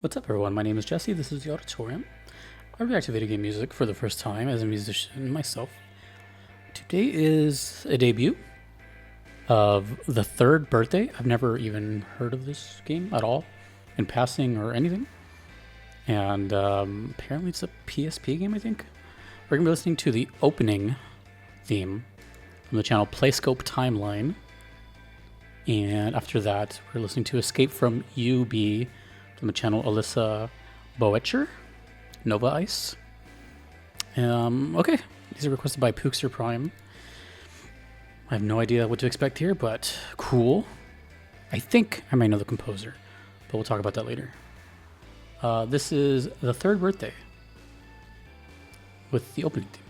What's up, everyone? My name is Jesse. This is the Auditorium. I react to video game music for the first time as a musician myself. Today is a debut of The Third Birthday. I've never even heard of this game at all, in passing or anything. And apparently it's a PSP game, I think. We're going to be listening to the opening theme from the channel Playscope Timeline. And after that, we're listening to Escape from UB from the channel Alyssa Boetcher, Nova Ice. Okay, these are requested by Pookster Prime. I have no idea what to expect here, but cool. I think I might know the composer, but we'll talk about that later. This is The Third Birthday with the opening theme.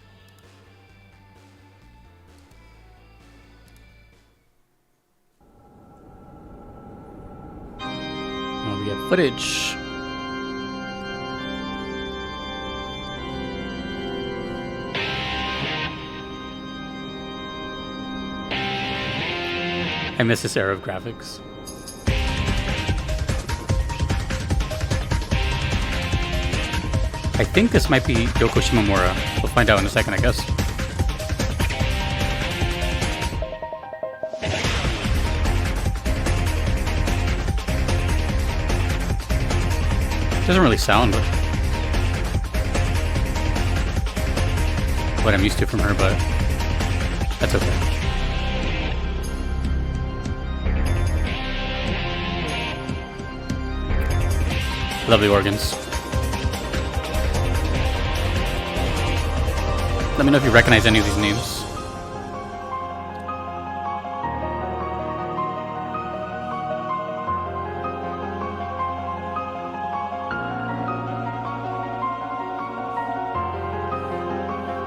We have footage. I miss this era of graphics. I think this might be Yoko Shimomura. We'll find out in a second, I guess. Doesn't really sound what I'm used to from her, but that's okay. Lovely organs. Let me know if you recognize any of these names.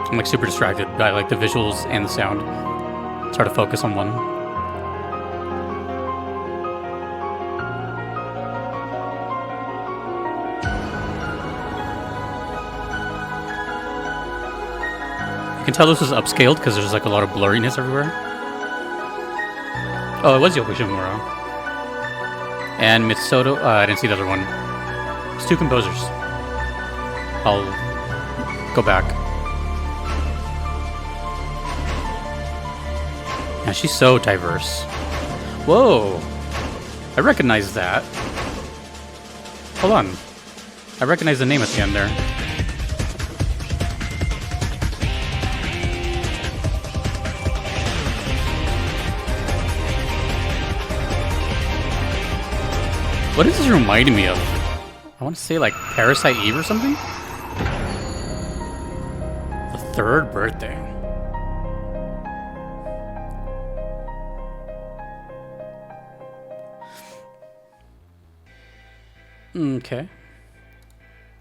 I'm like super distracted by like the visuals and the sound. It's hard to focus on one. You can tell this was upscaled because there's like a lot of blurriness everywhere. Oh, it was Yoko Shimomura. And Mitsudo, I didn't see the other one. It's two composers. I'll go back. Man, she's so diverse. Whoa! I recognize that. Hold on. I recognize the name at the end there. What is this reminding me of? I want to say like Parasite Eve or something? The Third Birthday. Okay.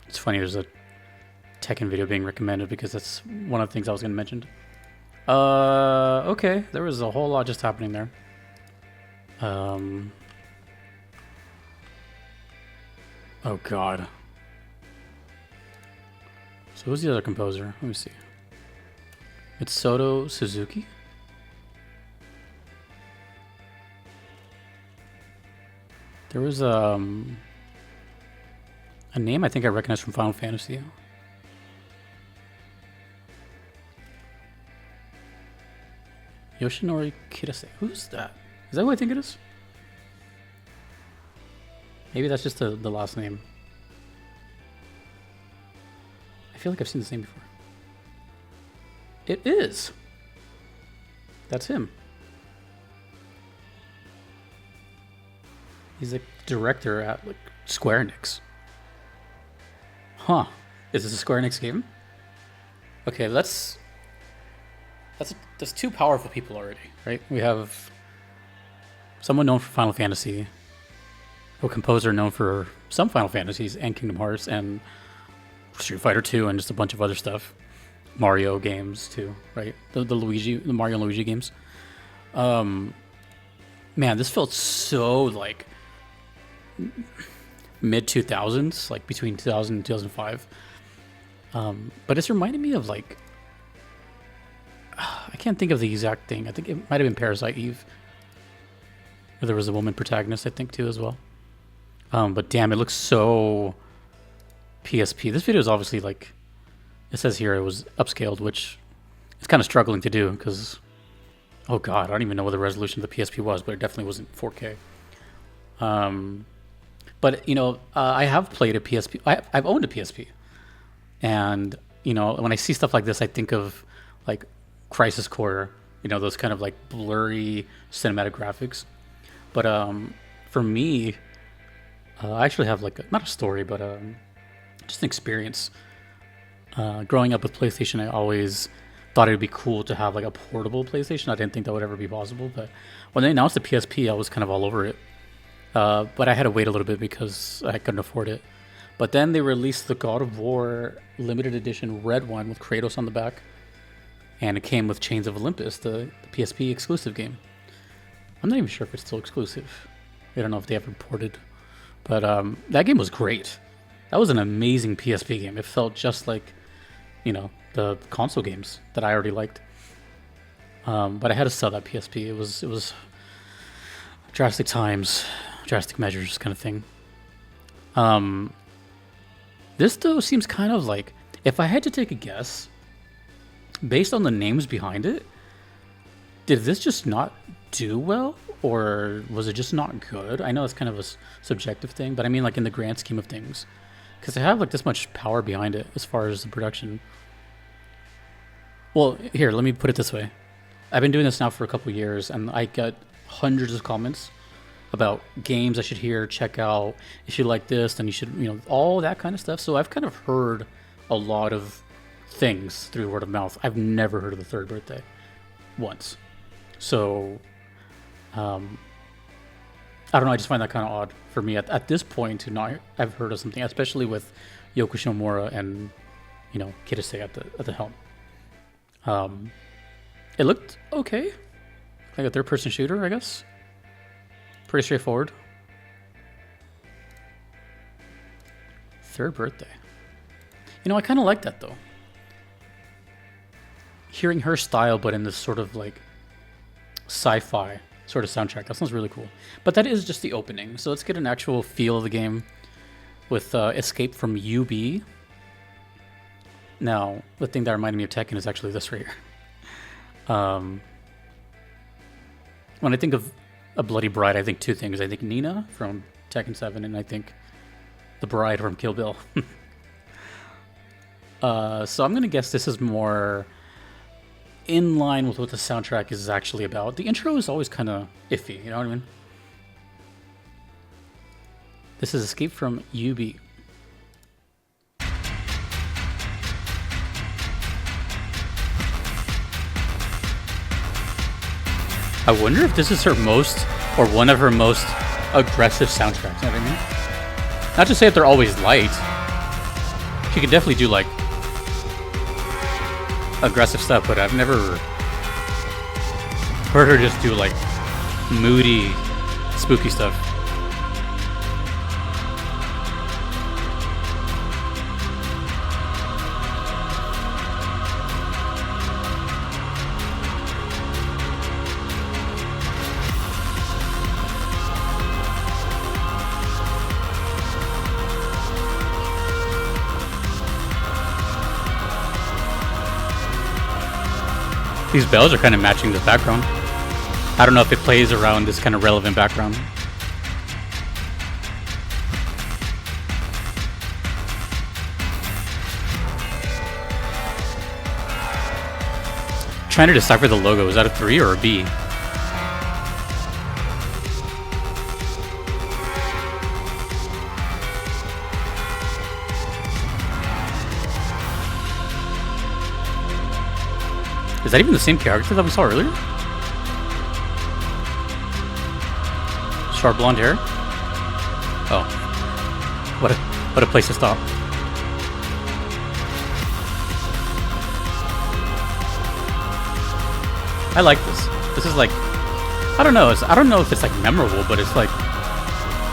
It's funny there's a Tekken video being recommended because that's one of the things I was going to mention. Okay. There was a whole lot just happening there. Oh god. So who's the other composer? Let me see. It's Soto Suzuki? There was a name I think I recognize from Final Fantasy. Yoshinori Kirase. Who's that? Is that who I think it is? Maybe that's just the last name. I feel like I've seen this name before. It is. That's him. He's a director at like Square Enix. Huh. Is this a Square Enix game? Okay, that's two powerful people already, right? We have someone known for Final Fantasy, a composer known for some Final Fantasies and Kingdom Hearts and Street Fighter 2 and just a bunch of other stuff. Mario games too, right? The Mario and Luigi games. Man, this felt so like mid 2000s, like between 2000 and 2005. But it's reminding me of like, I can't think of the exact thing. I think it might have been Parasite Eve, where there was a woman protagonist, I think, too, as well. But damn, it looks so PSP. This video is obviously like, it says here it was upscaled, which it's kind of struggling to do because, oh god, I don't even know what the resolution of the PSP was, but it definitely wasn't 4K. But you know, I have played a PSP. I've owned a PSP, and you know, when I see stuff like this, I think of like Crisis Core. You know, those kind of like blurry cinematic graphics. But for me, I actually have like not a story, but just an experience. Growing up with PlayStation, I always thought it would be cool to have like a portable PlayStation. I didn't think that would ever be possible, but when they announced the PSP, I was kind of all over it. But I had to wait a little bit because I couldn't afford it. But then they released the God of War limited edition red one with Kratos on the back, and it came with Chains of Olympus, the PSP exclusive game. I'm not even sure if it's still exclusive. I don't know if they ever ported, but that game was great. That was an amazing PSP game. It felt just like, you know, the console games that I already liked. But I had to sell that PSP. It was drastic times, drastic measures kind of thing. This though seems kind of like, if I had to take a guess, based on the names behind it, did this just not do well, or was it just not good? I know it's kind of a subjective thing, but I mean like in the grand scheme of things, because they have like this much power behind it as far as the production. Well, here, let me put it this way. I've been doing this now for a couple years, and I get hundreds of comments about games I should hear, check out. If you like this, then you should, you know, all that kind of stuff. So I've kind of heard a lot of things through word of mouth. I've never heard of the Third Birthday once. So, I don't know. I just find that kind of odd for me at this point to not have heard of something, especially with Yoko Shimomura and, you know, Kitase at the helm. It looked okay, like a third-person shooter, I guess. Pretty straightforward. Third Birthday. You know, I kind of like that though. Hearing her style, but in this sort of like sci-fi sort of soundtrack. That sounds really cool. But that is just the opening. So let's get an actual feel of the game with Escape from UB. Now, the thing that reminded me of Tekken is actually this right here. When I think of a Bloody Bride, I think two things. I think Nina from Tekken 7, and I think the Bride from Kill Bill. So I'm going to guess this is more in line with what the soundtrack is actually about. The intro is always kind of iffy, you know what I mean? This is Escape from UB. I wonder if this is her most, or one of her most aggressive soundtracks, you know what I mean? Not to say that they're always light. She can definitely do like aggressive stuff, but I've never heard her just do like moody, spooky stuff. These bells are kind of matching this background. I don't know if it plays around this kind of relevant background. Trying to decipher the logo. Is that a 3 or a B? Is that even the same character that we saw earlier? Short blonde hair? Oh. What a place to stop. I like this. This is like, I don't know if it's like memorable, but it's like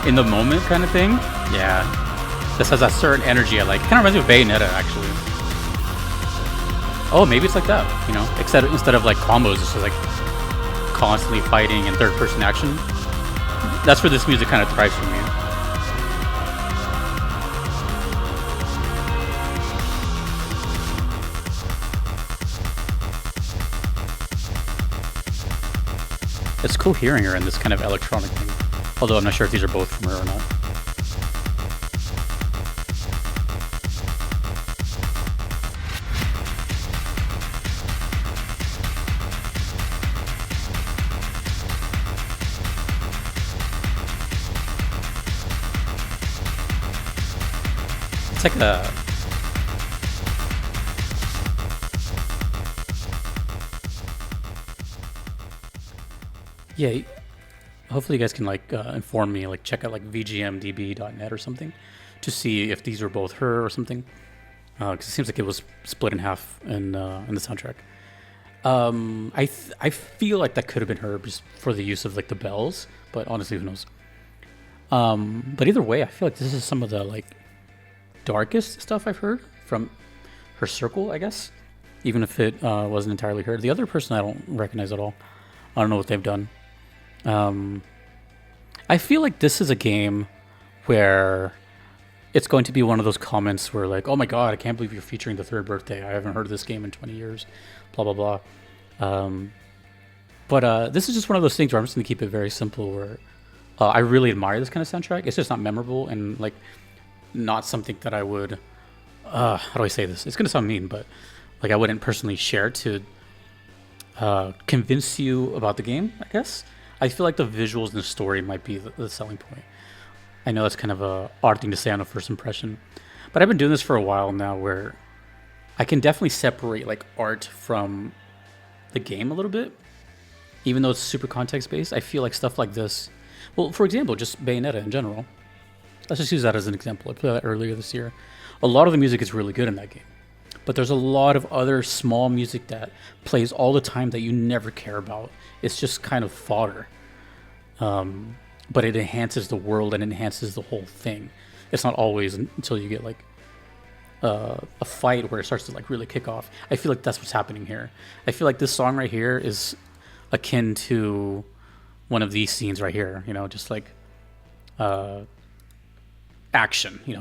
in the moment kind of thing. Yeah. This has that certain energy I like. It kind of reminds me of Bayonetta actually. Oh, maybe it's like that, you know? Instead of like combos, it's just like constantly fighting and third-person action. That's where this music kind of thrives for me. It's cool hearing her in this kind of electronic thing. Although I'm not sure if these are both from her or not. It's like a... Yeah, hopefully you guys can like inform me, like check out like vgmdb.net or something to see if these are both her or something. Because it seems like it was split in half in the soundtrack. I feel like that could have been her just for the use of like the bells, but honestly, who knows? But either way, I feel like this is some of the like darkest stuff I've heard from her circle, I guess. Even if it wasn't entirely her. The other person I don't recognize at all. I don't know what they've done. I feel like this is a game where it's going to be one of those comments where like, oh my god, I can't believe you're featuring the third birthday. I haven't heard of this game in 20 years. Blah, blah, blah. But this is just one of those things where I'm just going to keep it very simple where I really admire this kind of soundtrack. It's just not memorable and like not something that I would... how do I say this? It's going to sound mean, but like I wouldn't personally share to convince you about the game, I guess. I feel like the visuals and the story might be the selling point. I know that's kind of a odd thing to say on a first impression, but I've been doing this for a while now where I can definitely separate like art from the game a little bit. Even though it's super context-based, I feel like stuff like this... Well, for example, just Bayonetta in general. Let's just use that as an example. I played that earlier this year. A lot of the music is really good in that game. But there's a lot of other small music that plays all the time that you never care about. It's just kind of fodder. But it enhances the world and enhances the whole thing. It's not always until you get like a fight where it starts to like really kick off. I feel like that's what's happening here. I feel like this song right here is akin to one of these scenes right here. You know, just like action, you know,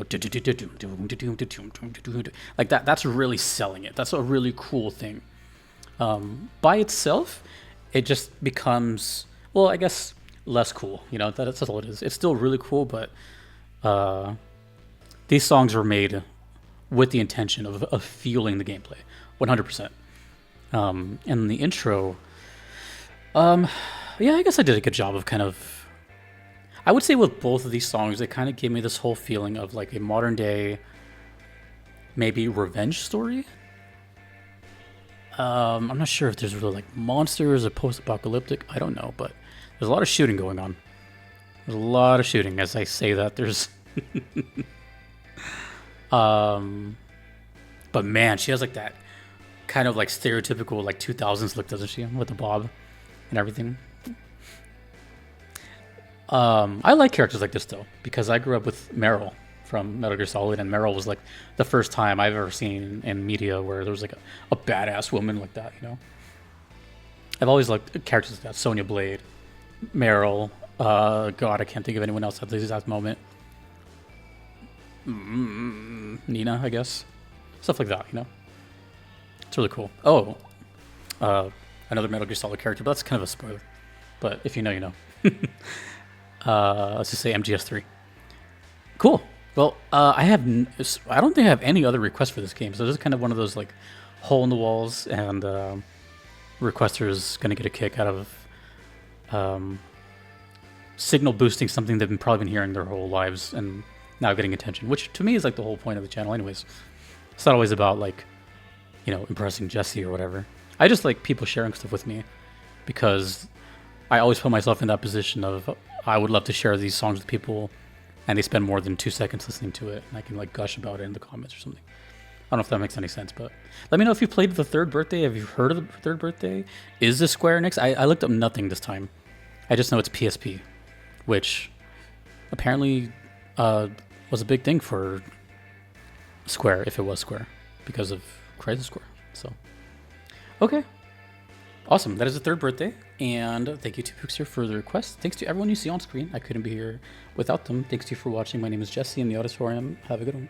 like that. That's really selling it. That's a really cool thing. By itself, it just becomes, well, I guess less cool. You know, that's all it is. It's still really cool, but these songs were made with the intention of fueling the gameplay, 100%. And the intro, yeah, I guess I did a good job of kind of... I would say with both of these songs, they kind of gave me this whole feeling of like a modern day, maybe revenge story. I'm not sure if there's really like monsters or post-apocalyptic. I don't know, but there's a lot of shooting going on. There's a lot of shooting. As I say that, there's... but man, she has like that kind of like stereotypical like 2000s look, doesn't she? With the bob and everything. I like characters like this though, because I grew up with Meryl from Metal Gear Solid, and Meryl was like the first time I've ever seen in media where there was like a badass woman like that, you know? I've always liked characters like that. Sonya Blade, Meryl, God, I can't think of anyone else at this exact moment. Nina, I guess. Stuff like that, you know? It's really cool. Oh, another Metal Gear Solid character, but that's kind of a spoiler. But if you know, you know. Let's just say MGS3. Cool. Well, I don't think I have any other requests for this game, so this is kind of one of those like hole in the walls, and requesters gonna get a kick out of signal boosting something they've probably been hearing their whole lives and now getting attention, which to me is like the whole point of the channel anyways. It's not always about like, you know, impressing Jesse or whatever. I just like people sharing stuff with me because I always put myself in that position of I would love to share these songs with people and they spend more than 2 seconds listening to it and I can like gush about it in the comments or something. I don't know if that makes any sense, but let me know if you played The Third Birthday. Have you heard of The Third Birthday? Is this Square Enix? I looked up nothing this time. I just know it's PSP, which apparently was a big thing for Square, if it was Square, because of Crisis Core. So, okay. Awesome. That is The Third Birthday. And thank you to Pixar for the request. Thanks to everyone you see on screen. I couldn't be here without them. Thanks to you for watching. My name is Jesse in the Auditorium. Have a good one.